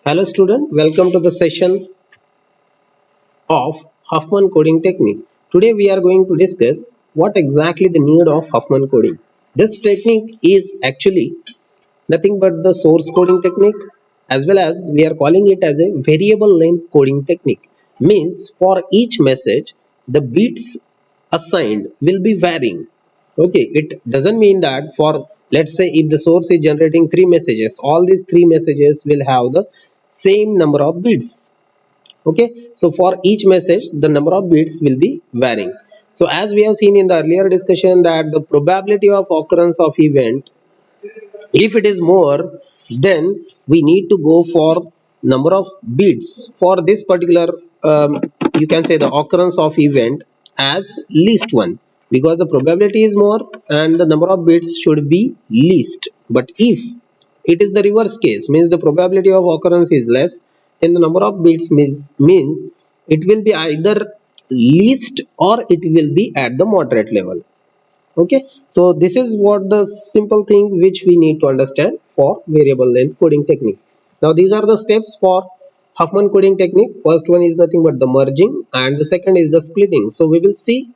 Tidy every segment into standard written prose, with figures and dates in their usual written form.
Hello student, welcome to the session of Huffman coding technique. Today we are going to discuss what exactly the need of Huffman coding. This technique is actually nothing but the source coding technique, as well as we are calling it as a variable length coding technique. Means for each message the bits assigned will be varying. Okay, it doesn't mean that for, let's say, if the source is generating three messages, all these three messages will have the same number of bits. Okay, so for each message the number of bits will be varying. So as we have seen in the earlier discussion that the probability of occurrence of event, if it is more, then we need to go for number of bits for this particular, you can say, the occurrence of event as least one, because the probability is more and the number of bits should be least. But if it is the reverse case, means the probability of occurrence is less, then the number of bits means it will be either least or it will be at the moderate level. Okay, so this is what the simple thing which we need to understand for variable length coding technique. Now these are the steps for Huffman coding technique. First one is nothing but the merging and the second is the splitting. So we will see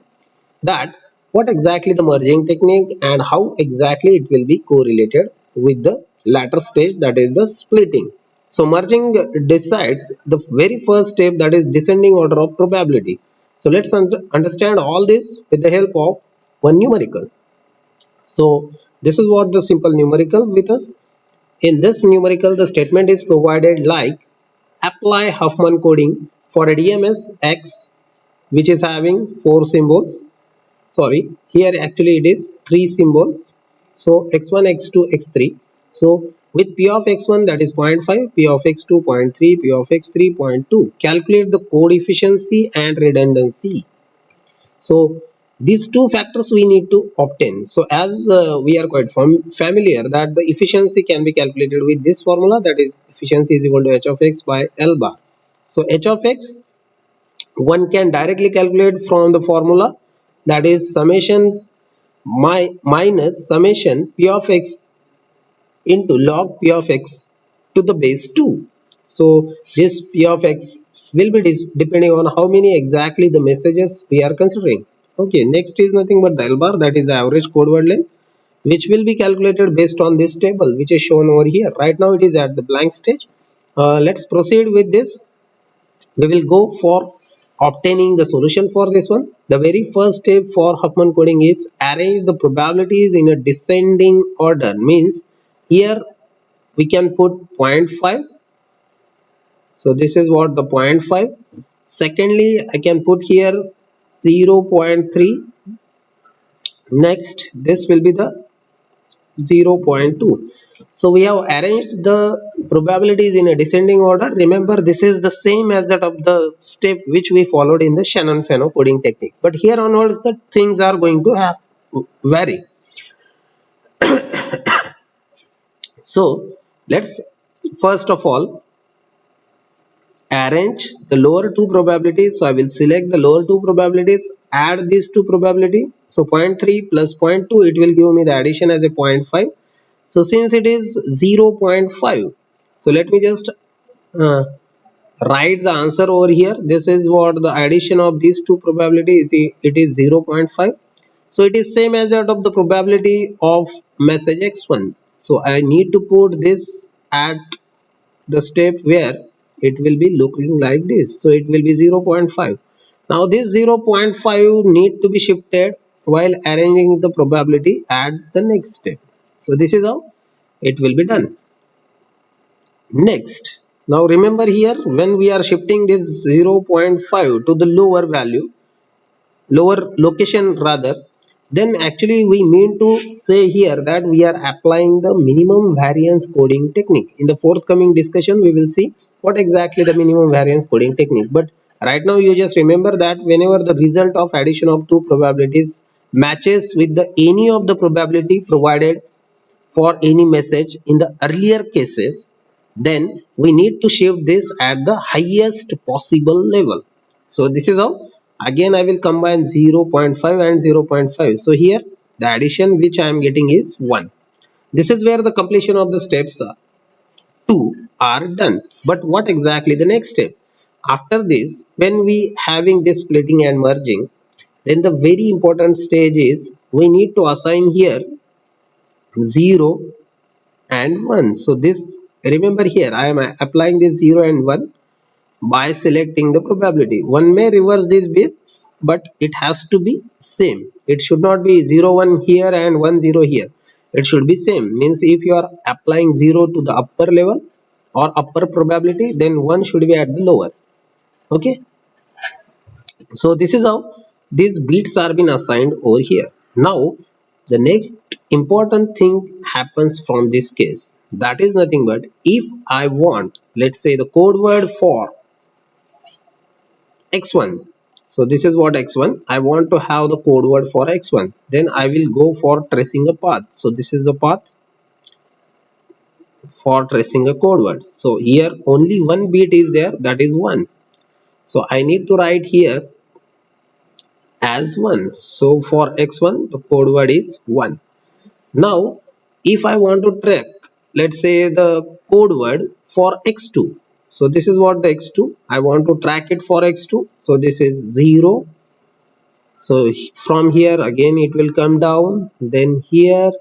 that what exactly the merging technique and how exactly it will be correlated with the latter stage, that is the splitting. So merging decides the very first step, that is descending order of probability. So let's understand all this with the help of one numerical. So this is what the simple numerical with us. In this numerical, the statement is provided like apply Huffman coding for a DMS X which is having four symbols. Sorry, here actually it is three symbols. So x1, x2, x3. So with p of x1, that is 0.5, p of x2 0.3, p of x3 0.2. Calculate the code efficiency and redundancy. So these two factors we need to obtain. So as we are quite familiar that the efficiency can be calculated with this formula, that is efficiency is equal to h of x by L bar. So h of x one can directly calculate from the formula, that is summation minus summation p of x into log p of x to the base 2. So this p of x will be depending on how many exactly the messages we are considering. Okay, next is nothing but the L bar, that is the average code word length, which will be calculated based on this table which is shown over here. Right now it is at the blank stage. Let's proceed with this. We will go for obtaining the solution for this one. The very first step for Huffman coding is arrange the probabilities in a descending order. Means here we can put 0.5. So this is what the 0.5. Secondly, I can put here 0.3. Next, this will be the 0.2. So we have arranged the probabilities in a descending order. Remember, this is the same as that of the step which we followed in the Shannon-Fano coding technique. But here onwards, the things are going to vary. So let's first of all arrange the lower two probabilities. So I will select the lower two probabilities, add these two probability. So 0.3 plus 0.2, it will give me the addition as a 0.5. So since it is 0.5, so let me just uh, write the answer over here. This is what the addition of these two probabilities, it is 0.5. So it is same as that of the probability of message x1. So I need to put this at the step where it will be looking like this. So it will be 0.5. Now this 0.5 need to be shifted while arranging the probability at the next step. So this is how it will be done. Next, now remember here when we are shifting this 0.5 to the lower value, lower location rather, then actually we mean to say here that we are applying the minimum variance coding technique. In the forthcoming discussion we will see what exactly the minimum variance coding technique. But right now you just remember that whenever the result of addition of two probabilities matches with the any of the probability provided for any message in the earlier cases, then we need to shift this at the highest possible level. So this is how, again I will combine 0.5 and 0.5. So here the addition which I am getting is 1. This is where the completion of the steps are 2 are done. But what exactly the next step? After this, when we having this splitting and merging, then the very important stage is we need to assign here 0 and 1. So this, remember here I am applying this 0 and 1 by selecting the probability. One may reverse these bits, but it has to be same. It should not be 0 1 here and 1 0 here. It should be same. Means if you are applying 0 to the upper level or upper probability, then 1 should be at the lower. Okay, so this is how these bits are being assigned over here. Now the next important thing happens from this case. That is nothing but, if I want, let's say, the code word for x1. So this is what x1, I want to have the code word for x1, then I will go for tracing a path. So this is the path for tracing a code word. So here only one bit is there, that is 1. So I need to write here as 1. So for x1 the code word is 1. Now if I want to track, let's say, the code word for x2. So this is what the x2, I want to track it for x2. So this is 0. So from here again it will come down, then here,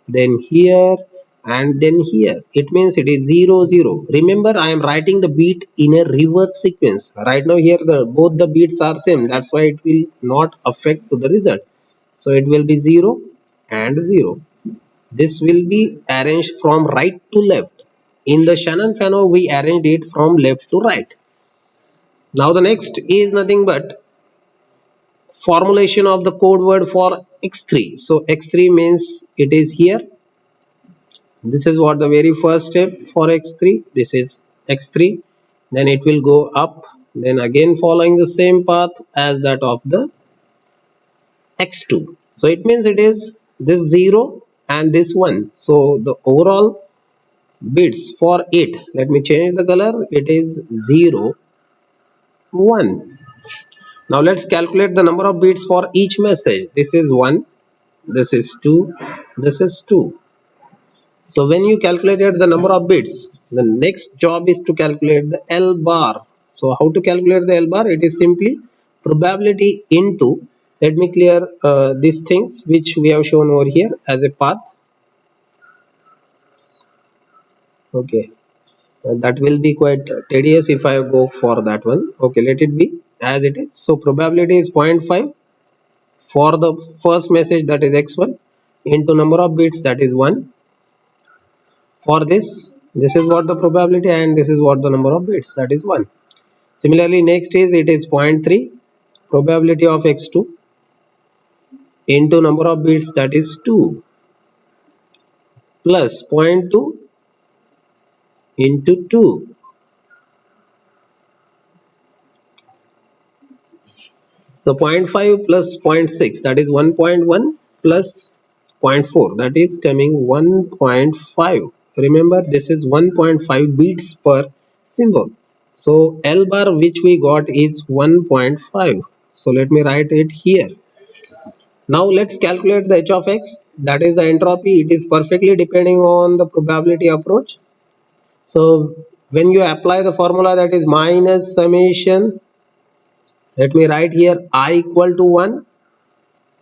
then here, and then here. It means it is 0 0. Remember, I am writing the beat in a reverse sequence. Right now here the both the beats are same, that's why it will not affect to the result. So it will be 0 and 0. This will be arranged from right to left. In the Shannon-Fano we arranged it from left to right. Now the next is nothing but formulation of the code word for x3. So x3 means it is here. This is what the very first step for x3. This is x3. Then it will go up. Then again following the same path as that of the x2. So it means it is this 0 and this 1. So the overall bits for it, let me change the color. It is 0 1. Now let's calculate the number of bits for each message. This is 1, this is 2, this is 2. So when you calculated the number of bits, the next job is to calculate the L bar. So how to calculate the L bar? It is simply probability into, let me clear these things which we have shown over here as a path. Okay, that will be quite tedious if I go for that one. Okay, let it be as it is. So probability is 0.5 for the first message, that is x1, into number of bits, that is 1. For this is what the probability, and this is what the number of bits, that is 1. Similarly next is, it is 0.3 probability of x2 into number of bits, that is 2, plus 0.2 into 2. So 0.5 plus 0.6, that is 1.1, plus 0.4, that is coming 1.5. Remember, this is 1.5 beats per symbol. So L bar which we got is 1.5. So let me write it here. Now let's calculate the h of x, that is the entropy. It is perfectly depending on the probability approach. So when you apply the formula, that is minus summation, let me write here I equal to 1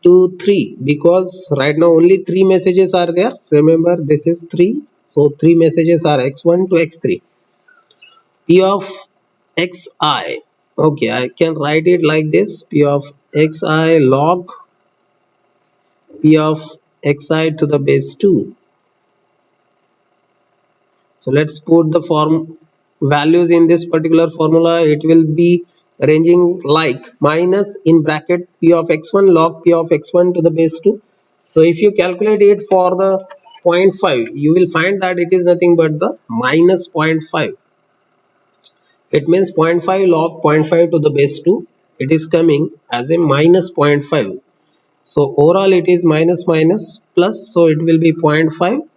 to 3, because right now only 3 messages are there. Remember, this is 3, so 3 messages are x1 to x3. P of xi, okay, I can write it like this: p of xi log p of xi to the base 2. So let's put the form values in this particular formula. It will be ranging like minus in bracket p of x1 log p of x1 to the base 2. So if you calculate it for the 0.5, you will find that it is nothing but the minus 0.5. It means 0.5 log 0.5 to the base 2. It is coming as a minus 0.5. So overall it is minus minus plus, so it will be 0.5.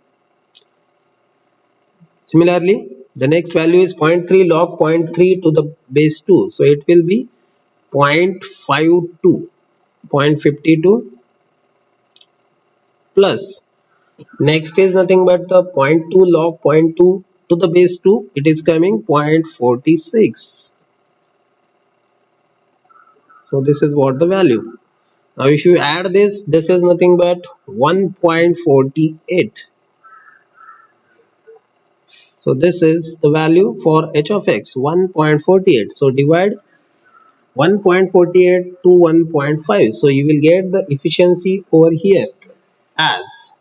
Similarly, the next value is 0.3 log 0.3 to the base 2. So it will be 0.52, 0.52 plus, next is nothing but the 0.2 log 0.2 to the base 2, it is coming 0.46. So this is what the value. Now if you add this is nothing but 1.48. So this is the value for h of x, 1.48. So divide 1.48 to 1.5. So you will get the efficiency over here as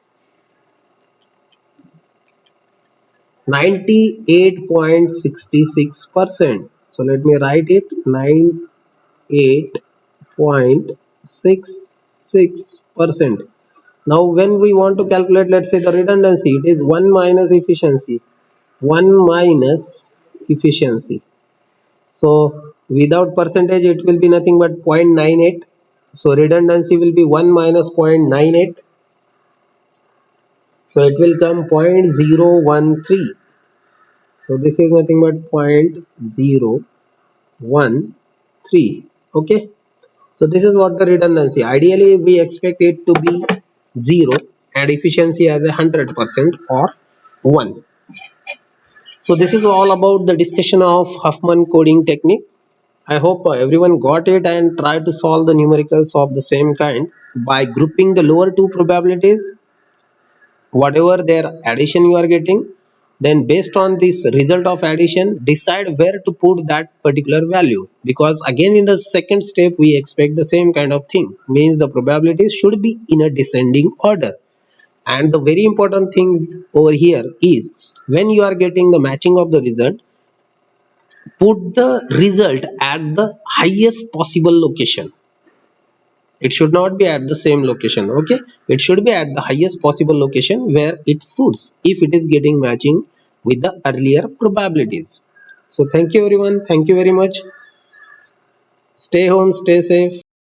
98.66%. So let me write it, 98.66%. Now when we want to calculate, let's say, the redundancy, it is 1 minus efficiency. 1 minus efficiency. So without percentage it will be nothing but 0.98. So redundancy will be 1 minus 0.98. So it will come 0.013. So this is nothing but 0.013. Okay. So this is what the redundancy. Ideally we expect it to be 0 and efficiency as 100% or 1. So this is all about the discussion of Huffman coding technique. I hope everyone got it and try to solve the numericals of the same kind by grouping the lower two probabilities, whatever their addition you are getting. Then based on this result of addition, decide where to put that particular value, because again in the second step we expect the same kind of thing, means the probabilities should be in a descending order. And the very important thing over here is, when you are getting the matching of the result, put the result at the highest possible location. It should not be at the same location. Okay, it should be at the highest possible location where it suits, if it is getting matching with the earlier probabilities. So thank you everyone, thank you very much. Stay home, stay safe.